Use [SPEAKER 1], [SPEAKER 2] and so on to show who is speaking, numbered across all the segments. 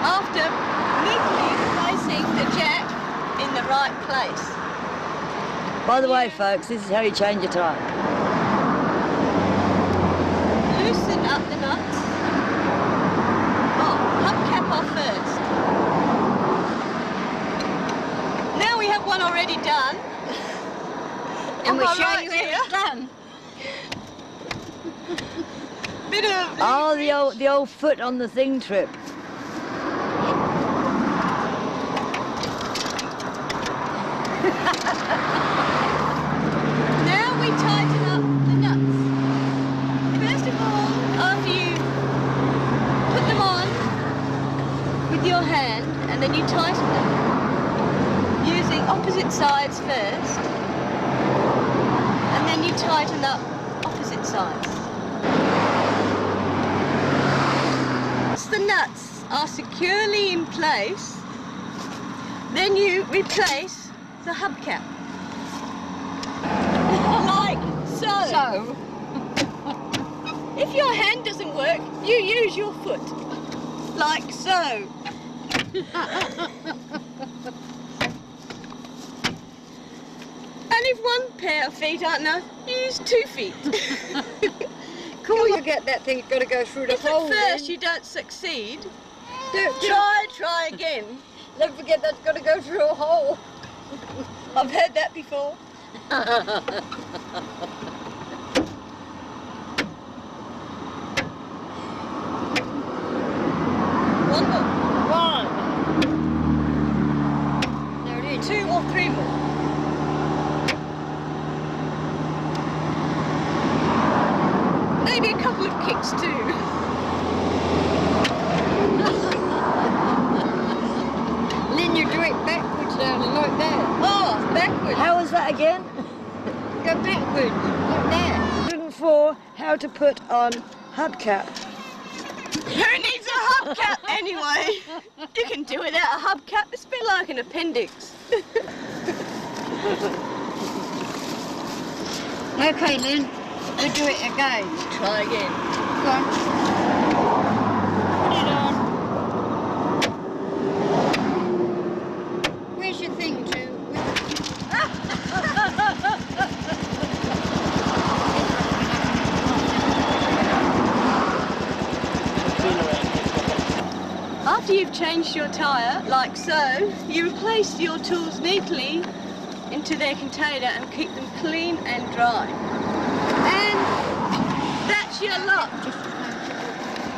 [SPEAKER 1] After neatly placing the jack in the right place.
[SPEAKER 2] By the way, folks, this is how you change your tyre.
[SPEAKER 1] Loosen up the nuts. Oh, hubcap off first. Now we have one already done.
[SPEAKER 3] And we'll
[SPEAKER 1] Am I
[SPEAKER 3] show
[SPEAKER 1] right
[SPEAKER 3] you how
[SPEAKER 1] here?
[SPEAKER 3] it's done.
[SPEAKER 1] Bit of
[SPEAKER 2] Oh, the old foot on the thing trip.
[SPEAKER 1] Now we tighten up the nuts. First of all, after you put them on with your hand, and then you tighten them using opposite sides first, and then you tighten up opposite sides. Once the nuts are securely in place, then you replace the hubcap. Like so.
[SPEAKER 3] So,
[SPEAKER 1] If your hand doesn't work, you use your foot. Like so. And if one pair of feet aren't enough, use 2 feet.
[SPEAKER 3] cool, you get that thing, it's got to go through the
[SPEAKER 1] If
[SPEAKER 3] hole.
[SPEAKER 1] at first
[SPEAKER 3] then.
[SPEAKER 1] you don't succeed,
[SPEAKER 3] Don't
[SPEAKER 1] try again.
[SPEAKER 3] Don't forget that's got to go through a hole.
[SPEAKER 1] I've heard that before. One more.
[SPEAKER 3] One. There it is.
[SPEAKER 1] 2 or 3 more. Maybe a couple of kicks too.
[SPEAKER 3] Then you do it backwards down like that.
[SPEAKER 1] Oh, backwards.
[SPEAKER 2] How was that again?
[SPEAKER 3] Go backwards, like that.
[SPEAKER 2] 104, how to put on hubcap.
[SPEAKER 1] Who needs a hubcap anyway? You can do without a hubcap. It's a bit like an appendix.
[SPEAKER 3] Okay then, we'll do it again.
[SPEAKER 1] Try again.
[SPEAKER 3] Go on. Put it on. Where's your thing to?
[SPEAKER 1] After you've changed your tyre, like so, you replace your tools neatly into their container and keep them clean and dry. And that's your lot.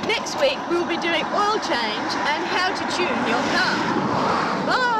[SPEAKER 1] Next week we'll be doing oil change and how to tune your car. Bye!